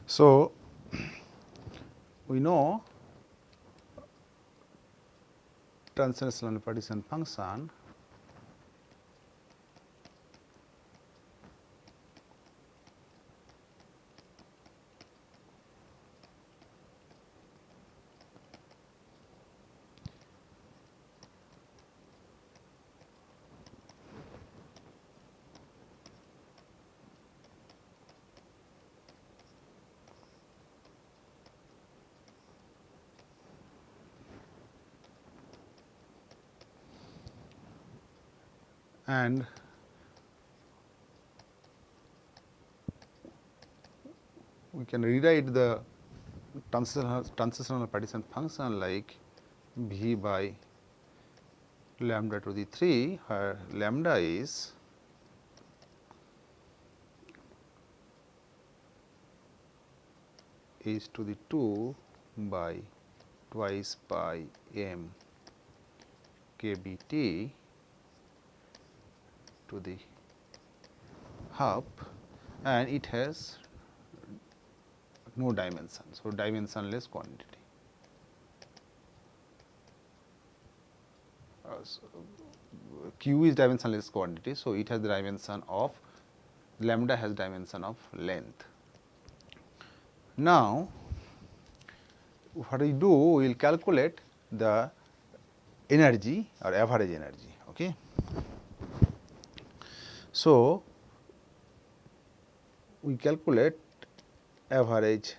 So, we know translational partition function and we can rewrite the translational partition function like v by lambda to the 3, where lambda is h to the 2 by twice pi m kbt to the half, and it has no dimension. So, dimensionless quantity. So Q is dimensionless quantity. So, it has the dimension of lambda has dimension of length. Now, what we do, we will calculate the energy or average energy. Okay. So, we calculate average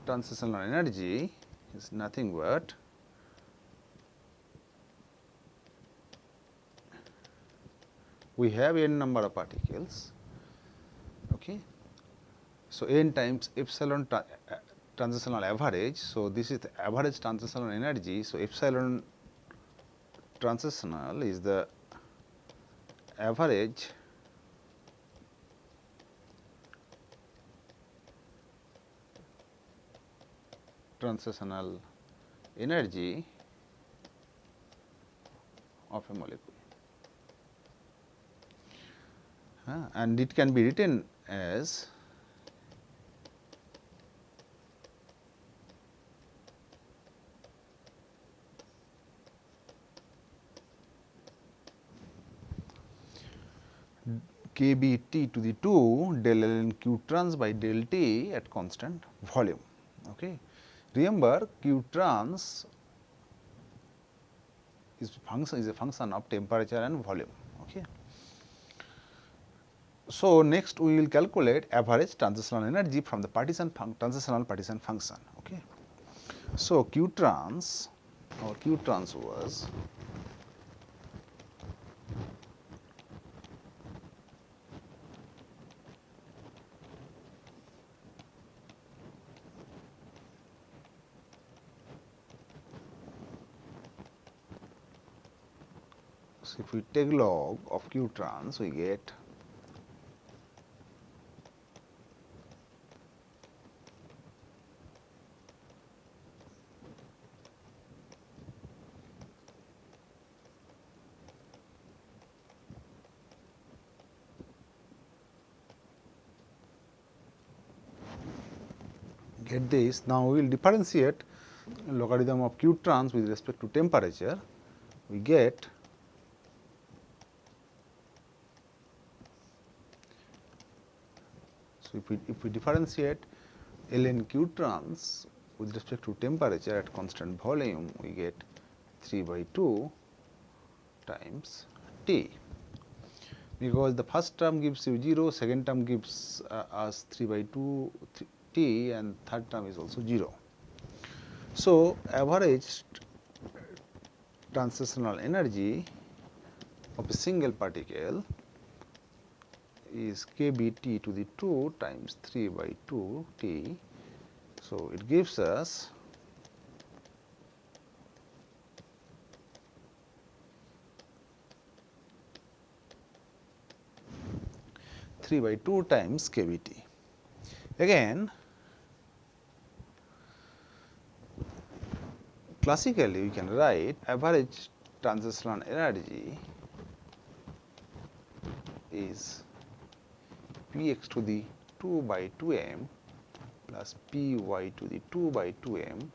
translational energy is nothing but we have n number of particles. Okay. So, n times epsilon translational average. So, this is the average translational energy. So, epsilon translational is the average translational energy of a molecule, and it can be written as kBT to the 2 del ln q trans by del T at constant volume. Okay. Remember, q trans is a function of temperature and volume. Okay. So, next we will calculate average translational energy from the translational partition function. Okay. So, q trans was if we take log of q trans, we get this. Now, we will differentiate logarithm of q trans with respect to temperature. We get so if we differentiate ln q trans with respect to temperature at constant volume, we get 3 by 2 times T, because the first term gives you 0, second term gives us 3 by 2 T, and third term is also 0. So, average translational energy of a single particle is kBT to the 2 times 3 by 2 T. So, it gives us (3 by 2 times kBT). Again, classically we can write average translational energy is px to the 2 by 2m plus py to the 2 by 2m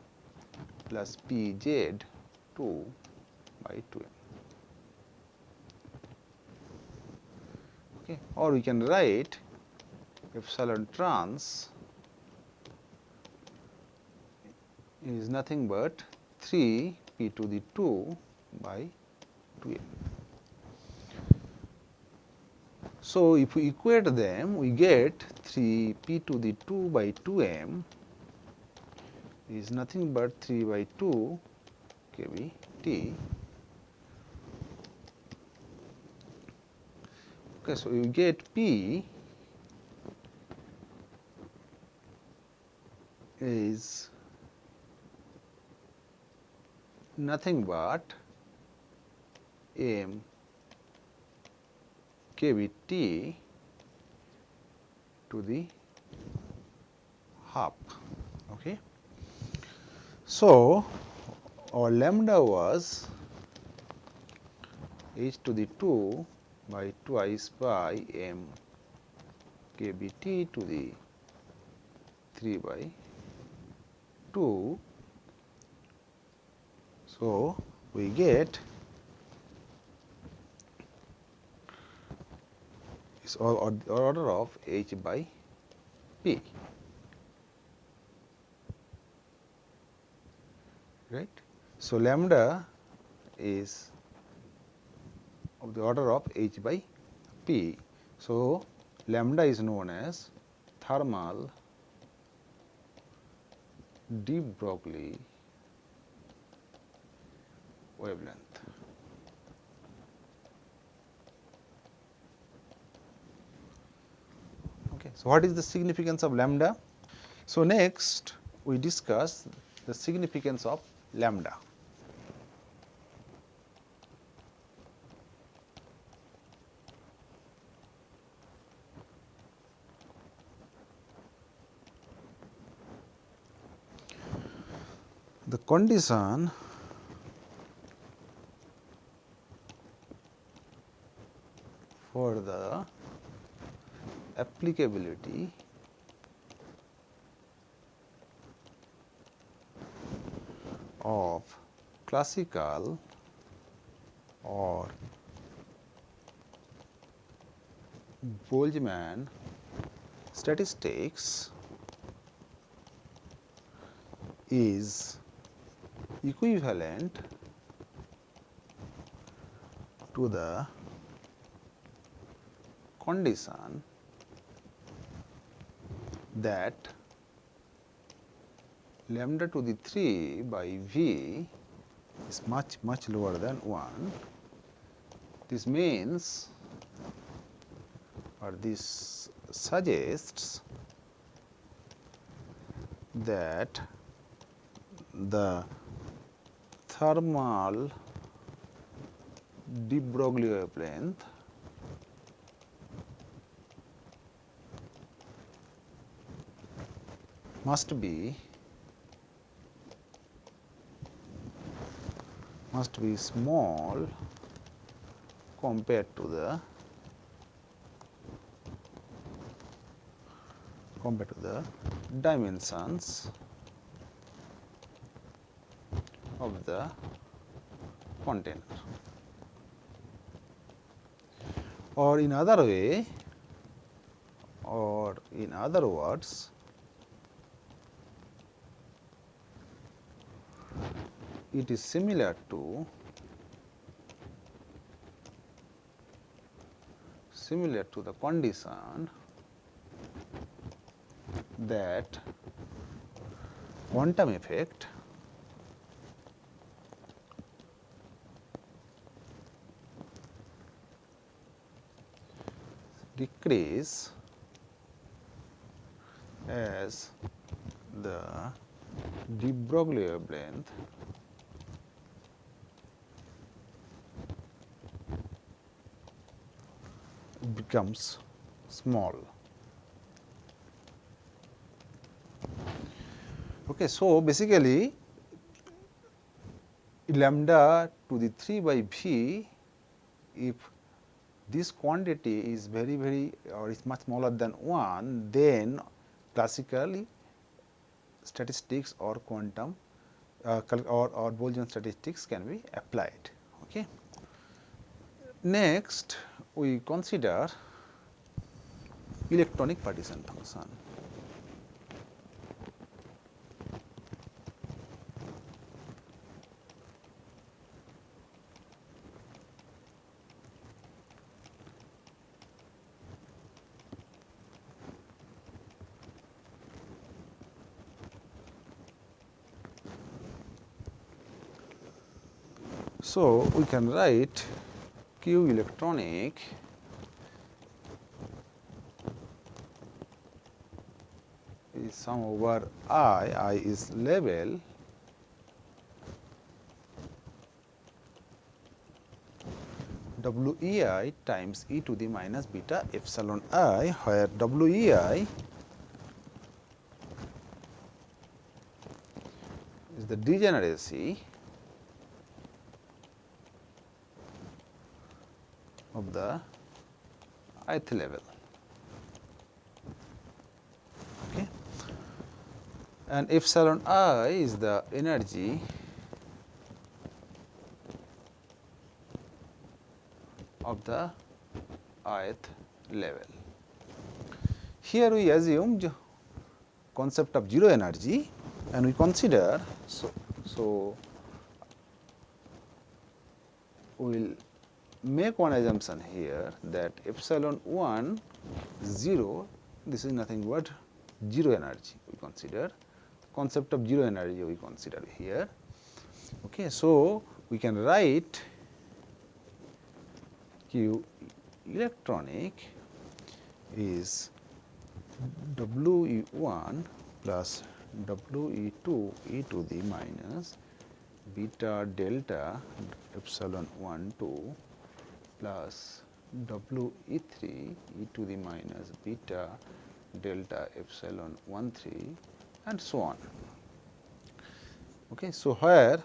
plus pz 2 by 2m. Okay. Or we can write epsilon trans is nothing but 3 p to the 2 by 2m. So, if we equate them, we get 3 p to the 2 by 2m is nothing but 3 by 2 kb t. Okay, so you get p is nothing but m kb t to the half. Okay. So, our lambda was h to the 2 by twice by m kb t to the 3 by 2. So, we get is order of h by p, right. So, lambda is of the order of h by p. So, lambda is known as thermal de Broglie wavelength. Okay. So, what is the significance of lambda? So, next we discuss the significance of lambda. The condition for the applicability of classical or Boltzmann statistics is equivalent to the condition that lambda to the 3 by v is much lower than 1. This means, or this suggests that the thermal de Broglie wavelength must be small compared to the dimensions of the container, or in other way, or in other words, it is similar to the condition that quantum effect decrease as the de Broglie wavelength becomes small. Okay, so basically lambda to the 3 by v, if this quantity is very or is much smaller than 1, then classically statistics or quantum or Boltzmann statistics can be applied. Okay. Next, we consider electronic partition function. So, we can write Q electronic is sum over I is level, WEI times e to the minus beta epsilon I, where WEI is the degeneracy of the ith level. Okay. And epsilon I is the energy of the ith level. Here we assume concept of zero energy and we consider, so we will make one assumption here that epsilon 1 0, this is nothing but zero energy we consider, concept of zero energy we consider here. Okay, so we can write Q electronic is WE1 plus WE2 e to the minus beta delta epsilon 1 2 plus WE3 e to the minus beta delta epsilon 1 3 and so on. Okay, so where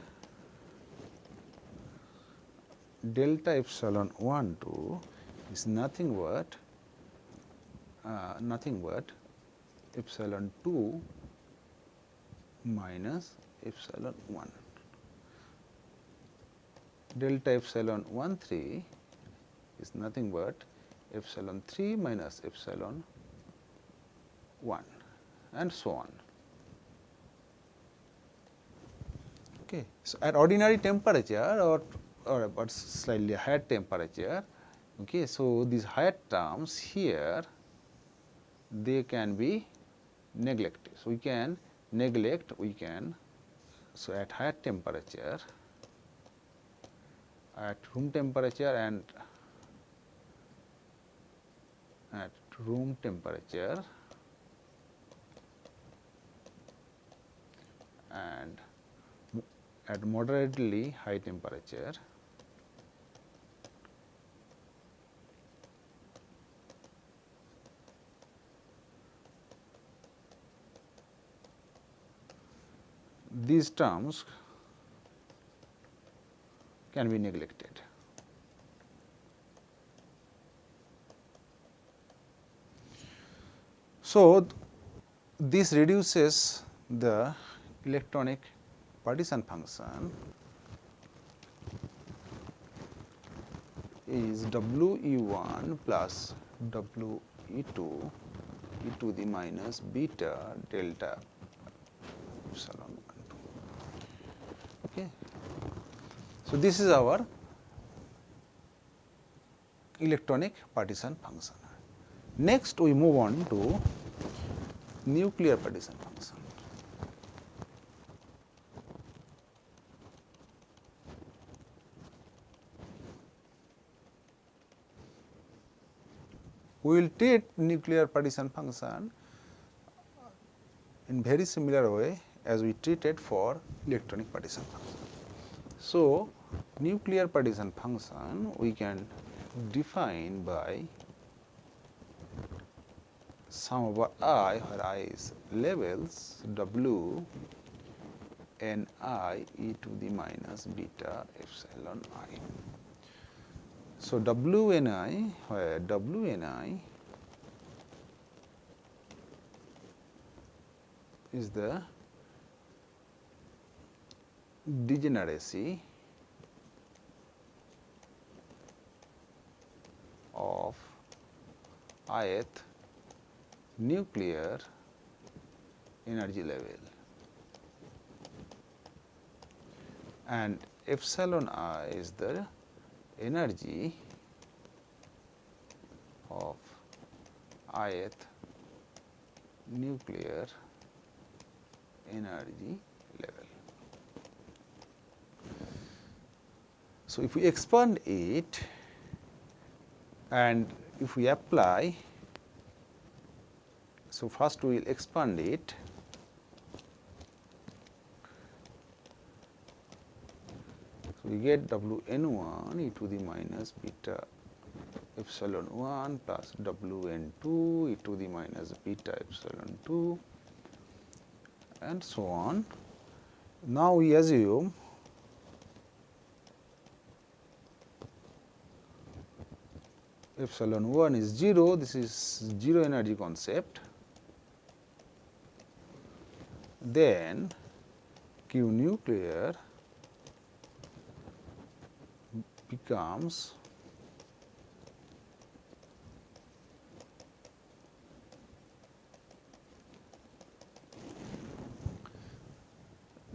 delta epsilon 1 2 is nothing but epsilon 2 minus epsilon 1. Delta epsilon 1 3 is nothing but epsilon 3 minus epsilon 1 and so on. Okay. So, at ordinary temperature or about slightly higher temperature, okay, so these higher terms here they can be neglected. So, we can neglect, so at higher temperature, at room temperature and at room temperature and at moderately high temperature, these terms can be neglected. So, this reduces the electronic partition function is WE1 plus WE2 e to the minus beta delta epsilon 1 2. Okay. So, this is our electronic partition function. Next, we move on to nuclear partition function. We will treat nuclear partition function in very similar way as we treated for electronic partition function. So, nuclear partition function we can define by sum over I, where I is levels W Ni e to the minus beta epsilon I. So, Wni, where Wni is the degeneracy of ith nuclear energy level, and epsilon I is the energy of ith nuclear energy level. So, if we expand it and if we apply, so first we will expand it. So, we get Wn1 e to the minus beta epsilon 1 plus Wn2 e to the minus beta epsilon 2 and so on. Now, we assume epsilon 1 is 0, this is 0 energy concept, then Q nuclear becomes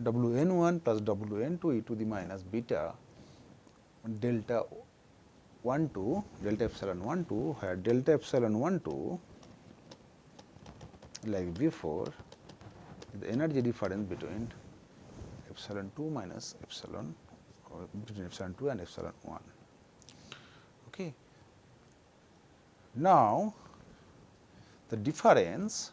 Wn1 plus Wn2 e to the minus beta delta 1 2 delta epsilon 1 2, where delta epsilon 1 2 like before the energy difference between epsilon 2 minus epsilon, or between epsilon 2 and epsilon 1. Okay. Now, the difference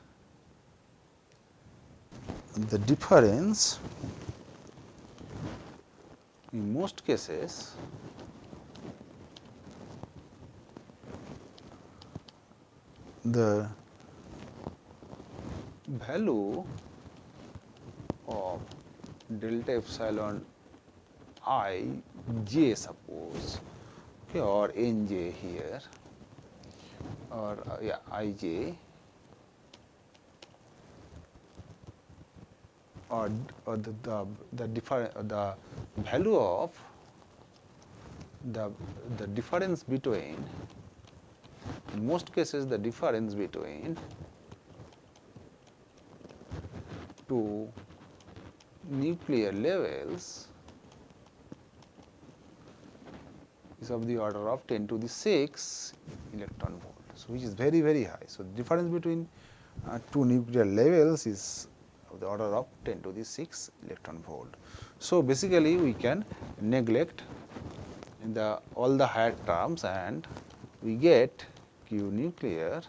in most cases the value of delta epsilon I j, suppose, okay, or n j here, or yeah, I j, or the value of the difference between, in most cases the difference between two nuclear levels is of the order of 10 to the 6 electron volt, so which is very, very high. So, the difference between two nuclear levels is of the order of 10 to the 6 electron volt. So, basically we can neglect all the higher terms and we get Q nuclear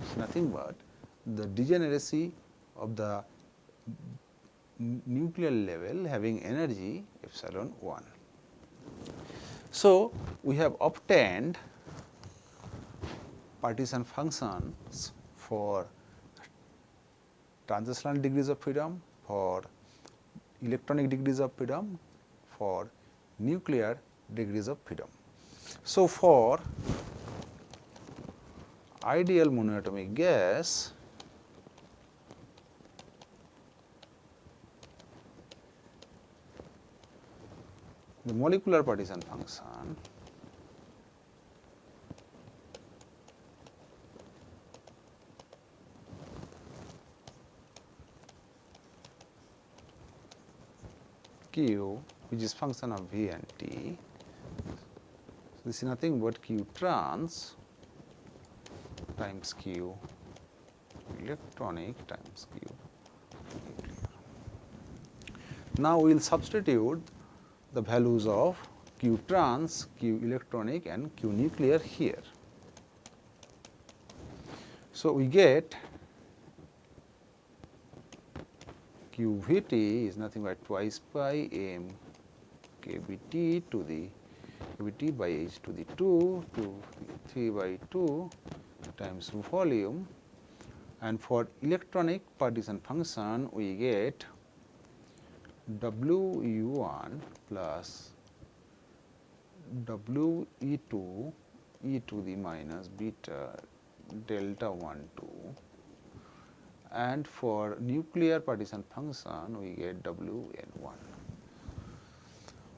is nothing but the degeneracy of the nuclear level having energy epsilon 1. So, we have obtained partition functions for translational degrees of freedom, for electronic degrees of freedom, for nuclear degrees of freedom. So, for ideal monoatomic gas, the molecular partition function Q, which is function of V and T. So, this is nothing but Q trans times Q electronic times Q nuclear. Now, we will substitute the values of Q trans, Q electronic and Q nuclear here. So, we get QVT is nothing but twice pi m KBT to the KBT by h to the 2 to 3 by 2 times volume, and for electronic partition function we get WU1 plus W E2 e to the minus beta delta 1 2, and for nuclear partition function we get Wn1.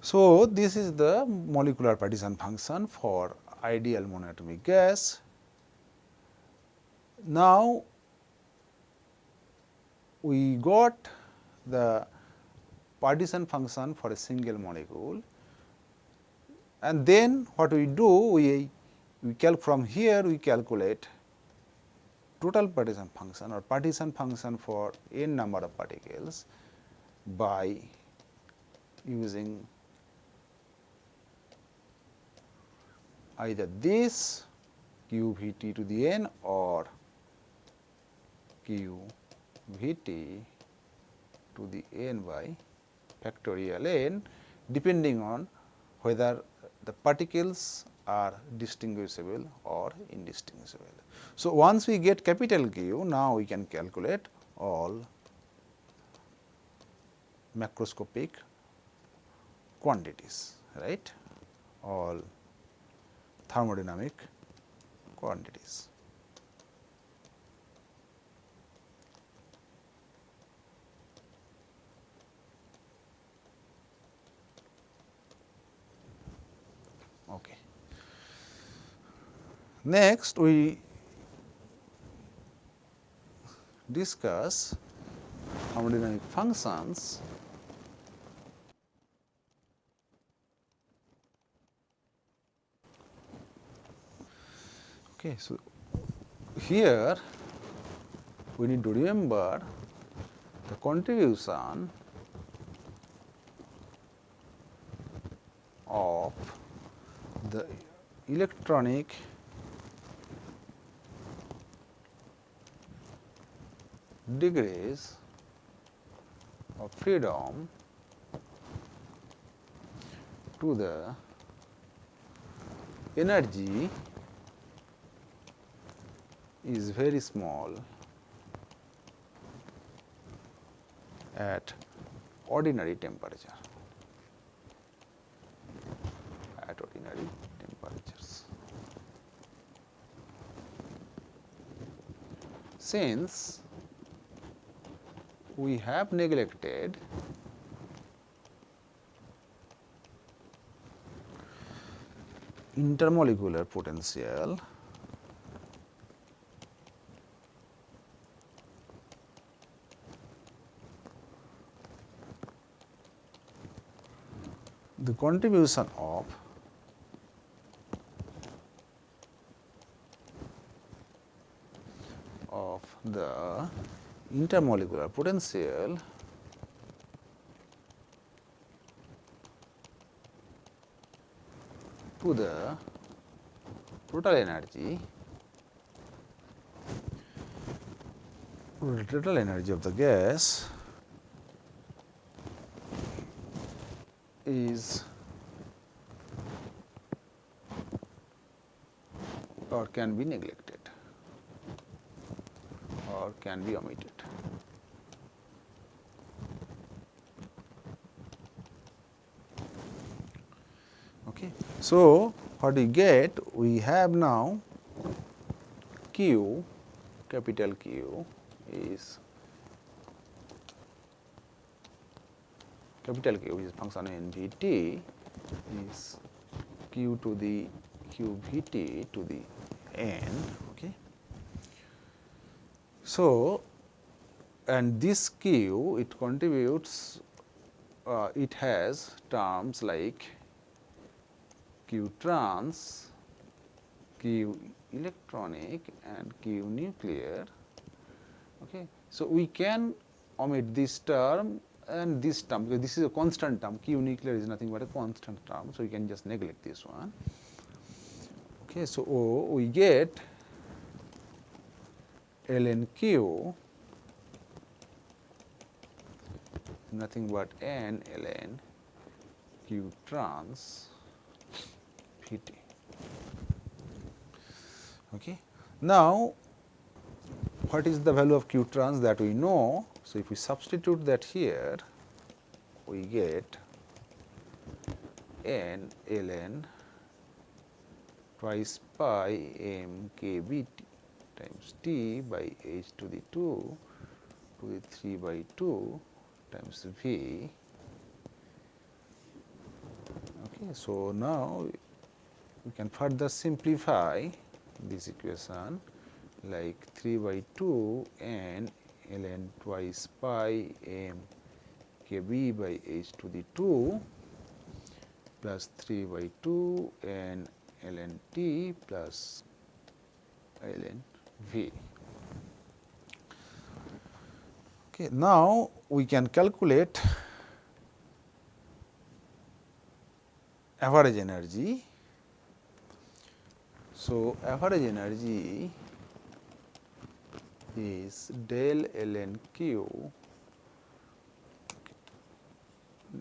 So, this is the molecular partition function for ideal monoatomic gas. Now, we got the partition function for a single molecule, and then what we do, we from here we calculate total partition function or partition function for n number of particles by using either this qVt to the n or qVt to the n by factorial n, depending on whether the particles are distinguishable or indistinguishable. So, once we get capital Q, now we can calculate all macroscopic quantities, right, all thermodynamic quantities. Okay. Next, we discuss thermodynamic functions. Okay, so here we need to remember the contribution of the electronic degrees of freedom to the energy is very small at ordinary temperature. At ordinary temperatures. Since we have neglected intermolecular potential, the contribution of the intermolecular potential to the total energy of the gas is or can be neglected or can be omitted. Okay. So, what we get, we have now Q, capital Q is capital Q, which is function nVt, is Q to the qVt to the n. Okay. So, and this Q, it contributes, it has terms like Q trans, Q electronic and Q nuclear. Okay. So, we can omit this term and this term, because this is a constant term. Q nuclear is nothing but a constant term. So, we can just neglect this one. Okay. So, we get ln Q nothing but n ln Q trans Vt. Okay. Now, what is the value of Q trans that we know? So, if we substitute that here, we get n ln twice pi m kb times T by h to the 2 to the 3 by 2 times V. Okay, so now we can further simplify this equation like 3 by 2 n ln twice pi m kb by h to the 2 plus 3 by 2 n ln t plus ln v. Okay, now we can calculate average energy. So, average energy is del ln q,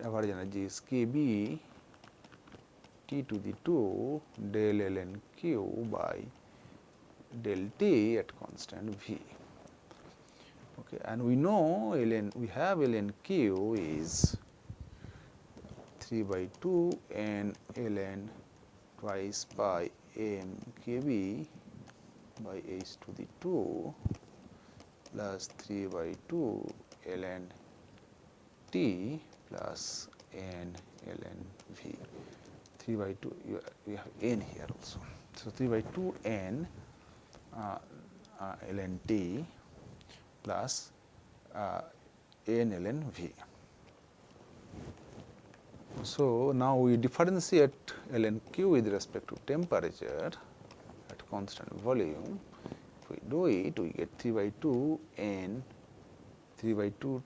average energy is kb t to the 2 del ln q by del t at constant v. Okay, and we know we have ln q is 3 by 2 n ln twice pi m kb by h to the 2 plus 3 by 2 ln t plus n ln v. 3 by 2, we have n here also. So, 3 by 2 n ln t plus n ln v. So, now we differentiate ln q with respect to temperature at constant volume. If we do it, we get 3 by 2 n 3 by 2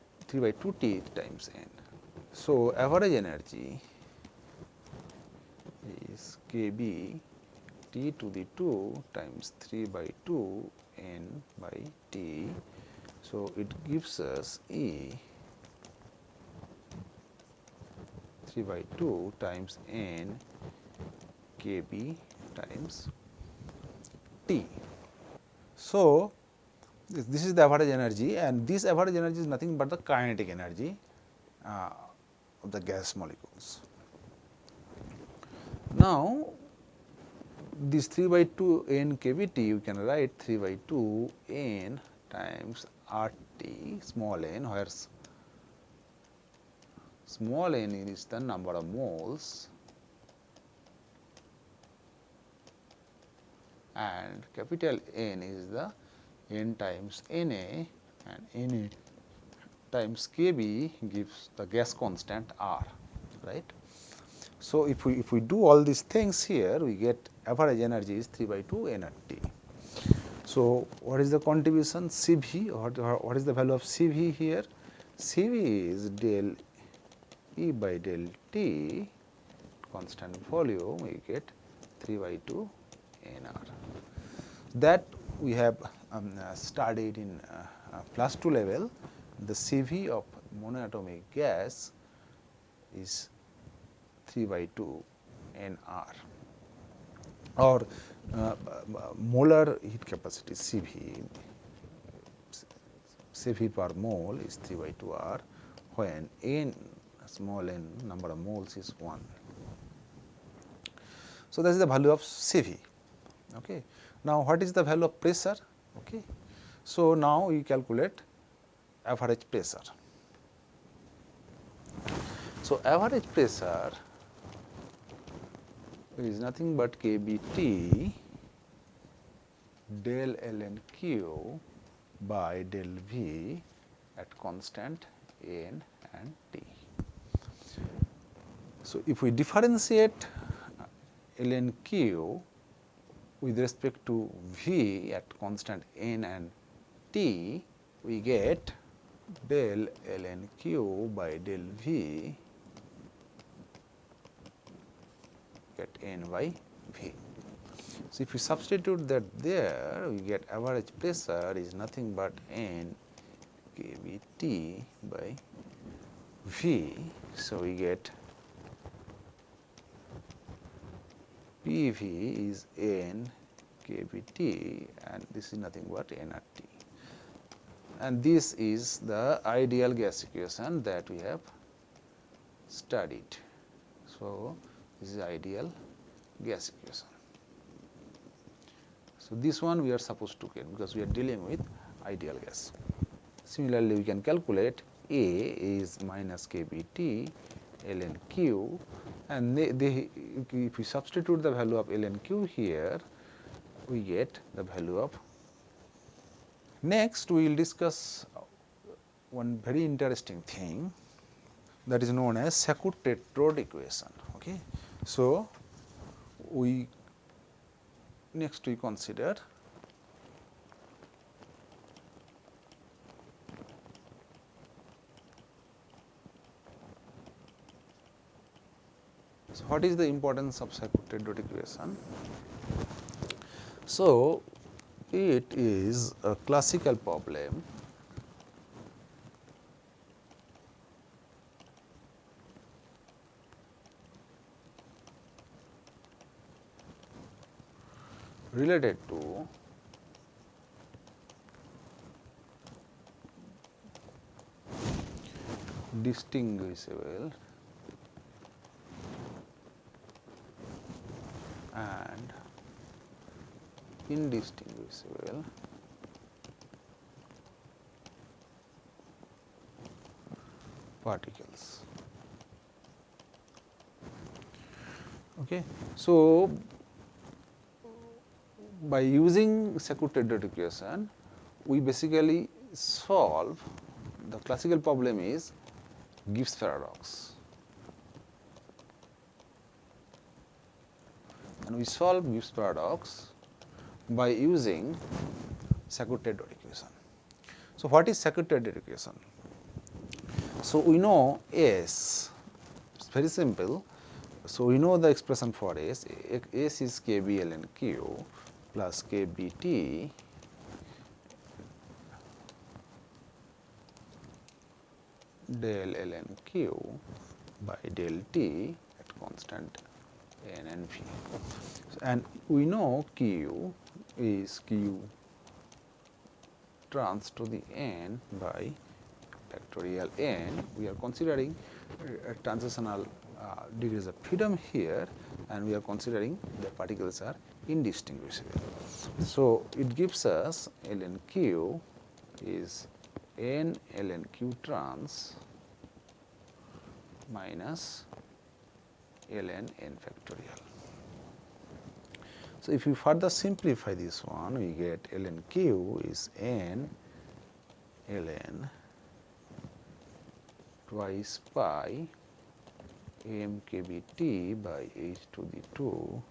t times n. So, average energy is kb t to the 2 times 3 by 2 n by t. So, it gives us E 3 by 2 times n kb times t. So, this is the average energy, and this average energy is nothing but the kinetic energy of the gas molecules. Now, this 3 by 2 n kbt, you can write 3 by 2 n times RT small n, where small n is the number of moles and capital N is the n times Na, and Na times Kb gives the gas constant R, right. So, if we do all these things here, we get average energy is 3 by 2 n at T. So, what is the contribution Cv, or what is the value of Cv here? Cv is del E by del T, constant volume, we get 3 by 2 nr. That we have studied in +2 level. The Cv of monoatomic gas is 3 by 2 nr, or molar heat capacity Cv. Cv per mole is 3 by 2 r, when n small n number of moles is 1. So, that is the value of Cv. Okay. Now, what is the value of pressure? Okay. So, now we calculate average pressure. So, average pressure is nothing but kBT del ln q by del v at constant n and t. So, if we differentiate ln q with respect to v at constant n and t, we get del ln q by del v get n by v. So, if we substitute that there, we get average pressure is nothing but n kBT by v. So, we get PV is n kBT, and this is nothing but n at T. And this is the ideal gas equation that we have studied. So, this is ideal gas equation. So, this one we are supposed to get because we are dealing with ideal gas. Similarly, we can calculate A is minus kBT ln Q, and if we substitute the value of ln Q here, we get the value of. Next, we will discuss one very interesting thing that is known as Sackur-Tetrode equation. Okay. So, next we consider so what is the importance of Sackur-Tetrode equation? So, it is a classical problem related to distinguishable and indistinguishable particles. Okay. So, by using Sackur-Tetrode equation, we basically solve the classical problem is Gibbs paradox, and we solve Gibbs paradox by using Sackur-Tetrode equation. So, what is Sackur-Tetrode equation? So, we know S, it is very simple. So, we know the expression for S, S is kB ln Q plus kBT del ln Q by del T at constant n and V. And we know Q is Q trans to the n by factorial n. We are considering translational degrees of freedom here, and we are considering the particles are indistinguishable. So, it gives us ln Q is n ln Q trans minus ln n factorial. So, if you further simplify this one, we get ln Q is n ln twice pi m kBT by h to the 2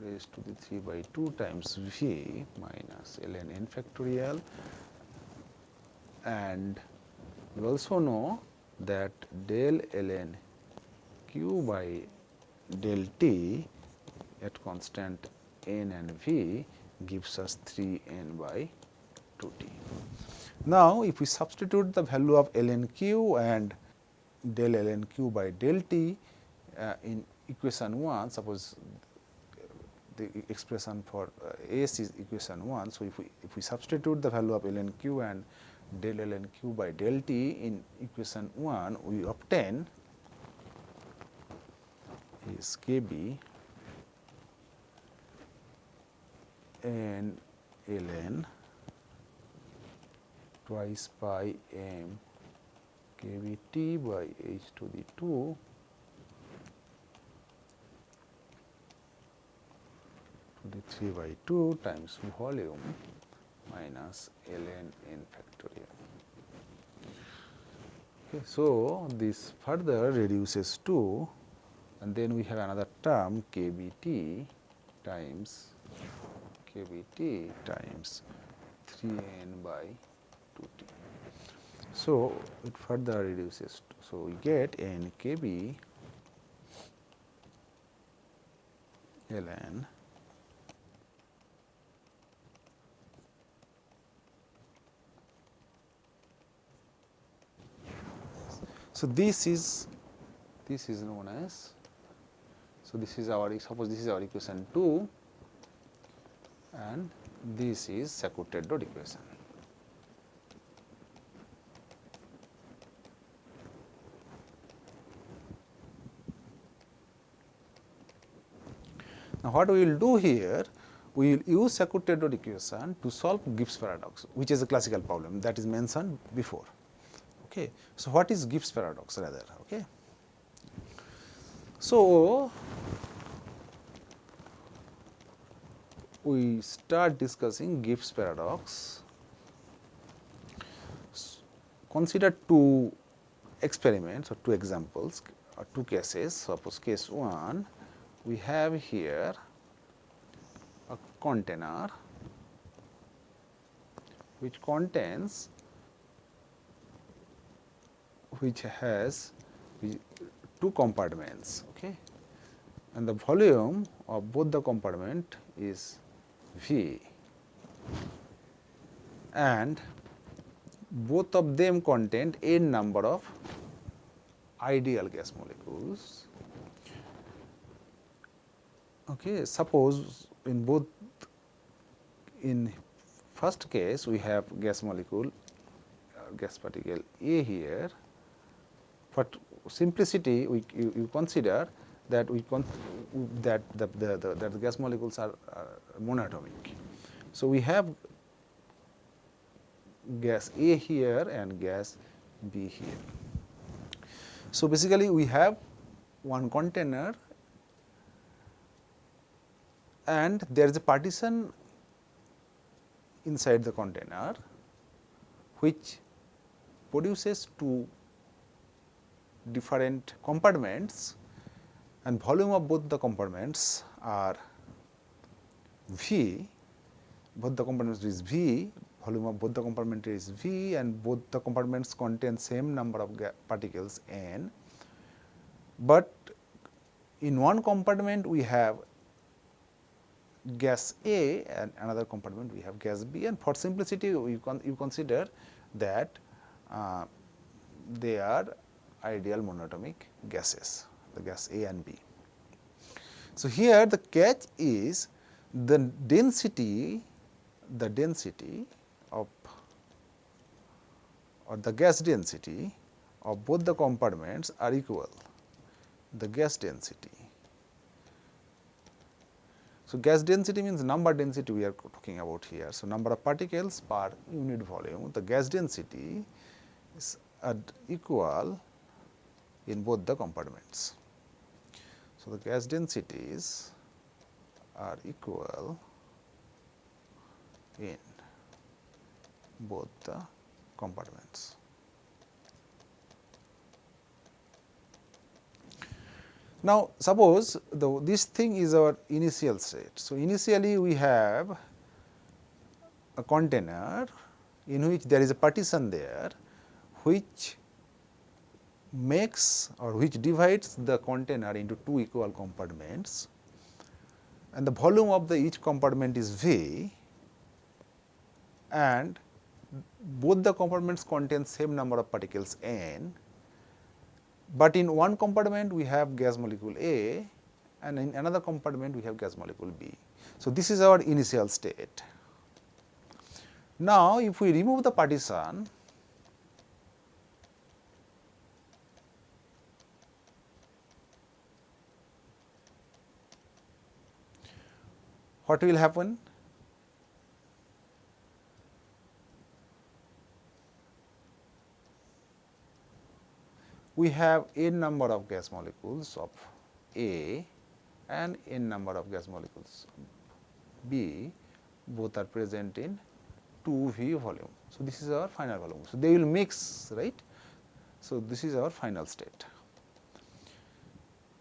raised to the 3 by 2 times V minus ln n factorial, and we also know that del ln Q by del T at constant n and V gives us 3n by 2t. Now, if we substitute the value of ln Q and del ln Q by del T in equation 1, suppose the expression for S is equation 1. So, if we substitute the value of ln Q and del ln Q by del T in equation 1, we obtain is kB n ln twice pi m kBT by h to the 2 to the 3 by 2 times volume minus ln n factorial. Okay, so, this further reduces to, and then we have another term kBT times 3n by 2t. So, it further reduces to, so we get n kB ln so this is known as, so this is our, suppose this is our equation 2 and this is Sackur-Tetrode equation. Now, what we will do here, we will use Sackur-Tetrode equation to solve Gibbs paradox, which is a classical problem that is mentioned before. Okay. So, what is Gibbs paradox rather? Okay. So, we start discussing Gibbs paradox. Consider two experiments or two examples or two cases. Suppose case 1, we have here a container which contains, which has two compartments, okay, and the volume of both the compartment is V, and both of them contain n number of ideal gas molecules. Okay, suppose in first case we have gas molecule, gas particle A here. For simplicity, you consider that that the gas molecules are monatomic. So we have gas A here and gas B here. So basically, we have one container, and there is a partition inside the container which produces two different compartments, and volume of both the compartments are V. Both the compartments is V, volume of both the compartments is V, and both the compartments contain same number of particles N. But in one compartment we have gas A, and another compartment we have gas B, and for simplicity you consider that they are ideal monatomic gases, the gas A and B. So here the catch is the density of, or the gas density of both the compartments are equal, the gas density. So gas density means number density we are talking about here. So number of particles per unit volume, the gas density is equal in both the compartments. So the gas densities are equal in both the compartments. Now suppose this thing is our initial state. So initially we have a container in which there is a partition there which makes or which divides the container into two equal compartments, and the volume of each compartment is V, and both the compartments contain same number of particles N, but in one compartment we have gas molecule A, and in another compartment we have gas molecule B. So this is our initial state. Now if we remove the partition, what will happen? We have n number of gas molecules of A and n number of gas molecules B, both are present in 2V volume. So this is our final volume. So they will mix, right? So this is our final state.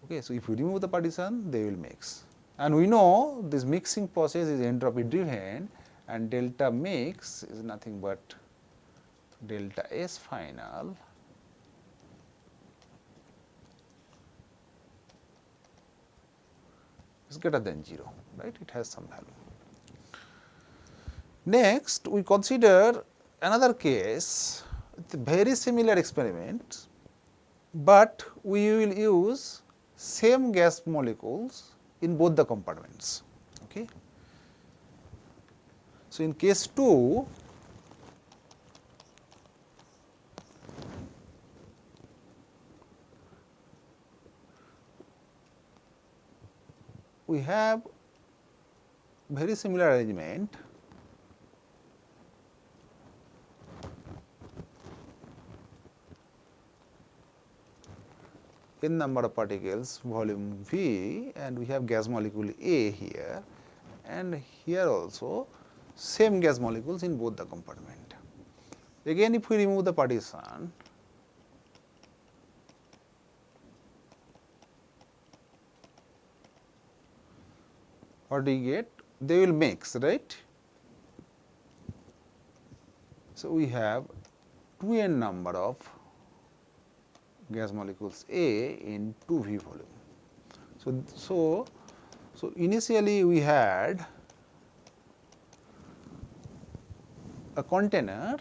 Okay, so if we remove the partition, they will mix. And we know this mixing process is entropy driven, and delta mix is nothing but delta S final is greater than 0, right? It has some value. Next, we consider another case, it's a very similar experiment, but we will use same gas molecules in both the compartments. Okay. So in case 2, we have very similar arrangement. N number of particles, volume V, and we have gas molecule A here, and here also same gas molecules in both the compartment. Again, if we remove the partition, what do you get? They will mix, right? So, we have 2n number of gas molecules A in 2V volume. So initially we had a container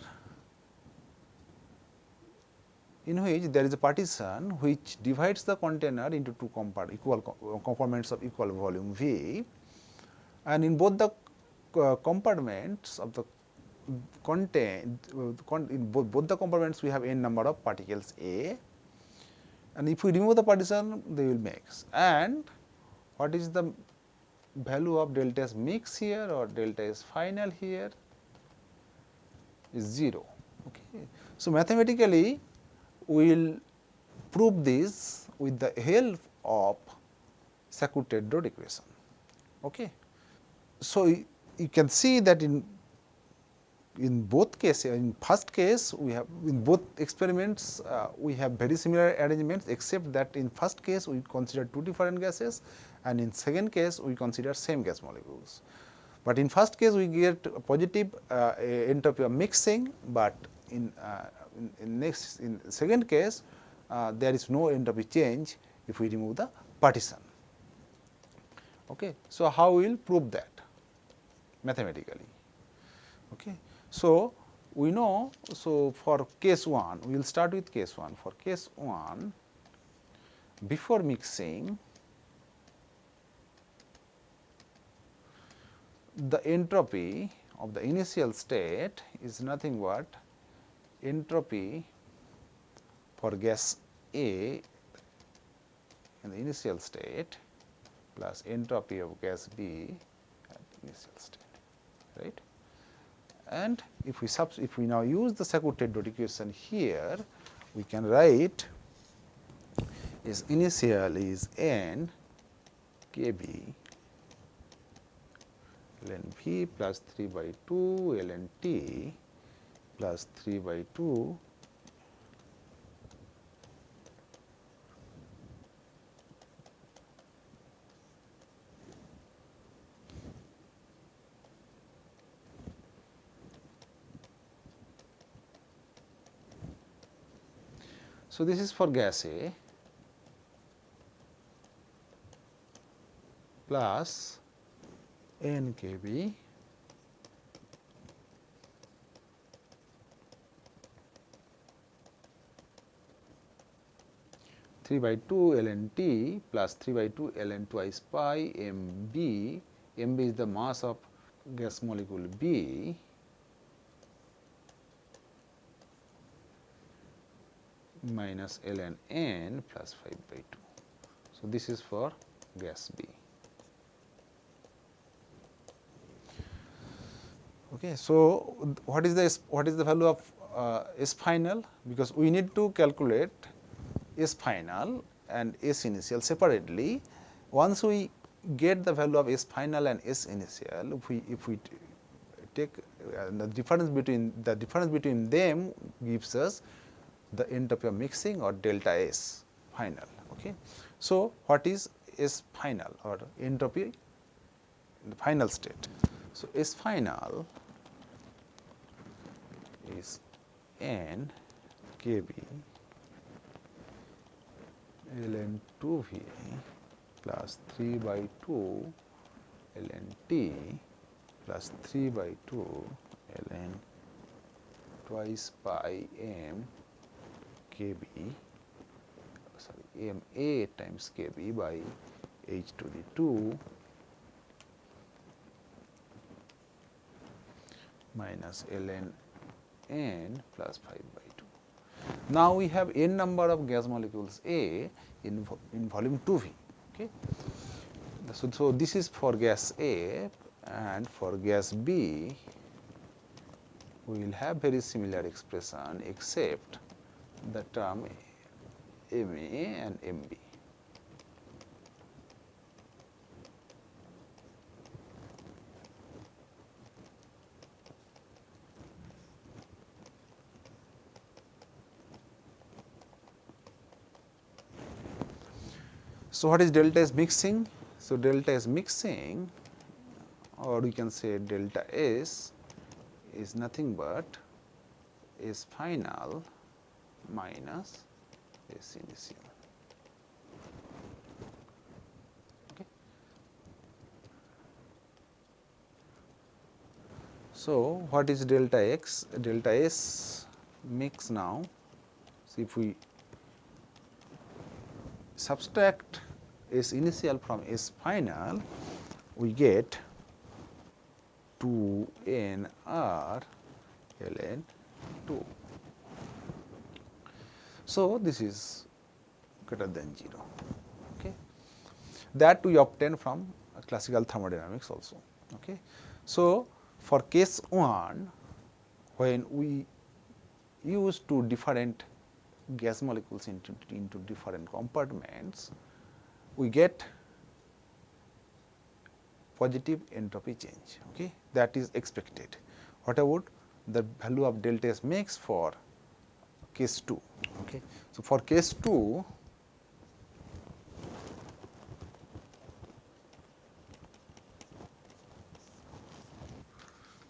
in which there is a partition which divides the container into two equal compartments of equal volume V, and in both the compartments of the in both the compartments we have n number of particles A, and if we remove the partition they will mix. And what is the value of delta S mix here or delta S final here is 0. Okay. So, mathematically we will prove this with the help of Sackur-Tetrode equation. Okay. So, you can see that in both cases, in first case we have, in both experiments we have very similar arrangements, except that in first case we consider two different gases, and in second case we consider same gas molecules. But in first case we get a positive entropy of mixing, but in second case there is no entropy change if we remove the partition. Okay. So, how we will prove that mathematically? Okay. So, we know, so for case 1, we will start with case 1. For case 1, before mixing, the entropy of the initial state is nothing but entropy for gas A in the initial state plus entropy of gas B at the initial state, right. And if we now use the Sackur-Tetrode equation here, we can write is initial is n Kb ln V plus 3 by 2 ln T plus 3 by 2 So, this is for gas A plus n Kb (3 by 2 ln T plus 3 by 2 ln twice pi Mb. Mb is the mass of gas molecule B minus ln n plus 5 by 2. So, this is for gas B. Okay. So, what is the value of S final? Because we need to calculate S final and S initial separately. Once we get the value of S final and S initial, if we take the difference between them gives us the entropy of mixing or delta S final. Okay. So, what is S final or entropy in the final state? So, S final is n Kb ln 2V plus 3 by 2 ln T plus 3 by 2 ln twice pi m Kb, sorry, m A times Kb by h to the 2 minus ln n plus 5 by 2. Now, we have n number of gas molecules A in volume 2V. Okay. So, this is for gas A and for gas B we will have very similar expression except the term MA and MB. So, what is delta S mixing? So, delta S mixing, or we can say delta S is nothing but S final minus S initial. Okay. So, what is delta X? Delta S mix now. So, if we subtract S initial from S final, we get 2nr ln 2. So, this is greater than 0. Okay. That we obtain from classical thermodynamics also. Okay. So, for case 1, when we use two different gas molecules into different compartments, we get positive entropy change. Okay. That is expected. What about the value of delta S mix for case 2? Okay. So, for case 2,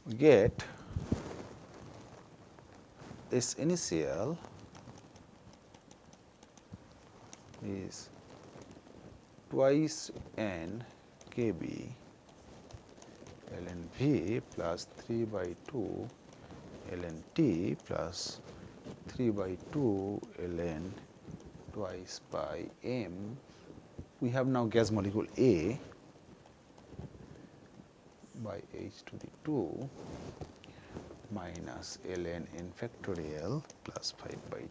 we get S initial is twice n kb ln V plus 3 by 2 ln T plus 3 by 2 ln twice by m. We have now gas molecule A by h to the 2 minus ln n factorial plus 5 by 2.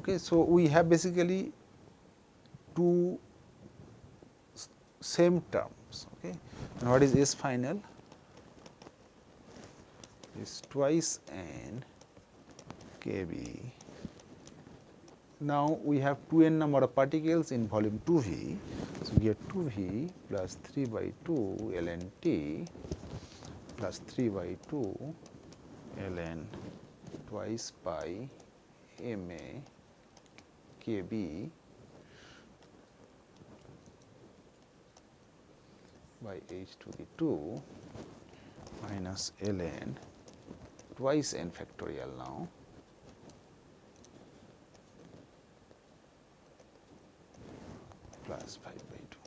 Okay, so, we have basically two same terms. Okay. And what is S final? Is twice n kb. Now, we have 2n number of particles in volume 2V. So, we get 2V plus 3 by 2 ln T plus 3 by 2 ln twice by ma kb by h to the 2 minus ln twice n factorial now plus 5 by 2.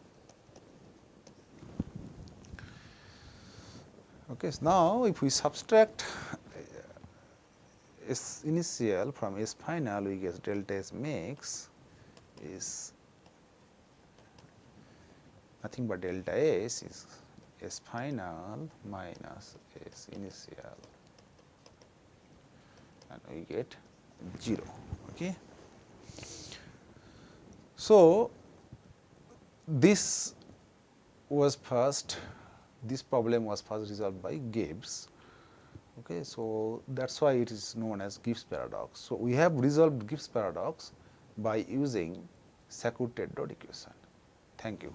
Okay, so now if we subtract S initial from S final, we get delta S mix is nothing but delta S is S final minus S initial, and we get 0. Okay. So, this problem was first resolved by Gibbs. Okay, so that's why it is known as Gibbs paradox. So, we have resolved Gibbs paradox by using Sackur-Tetrode equation. Thank you.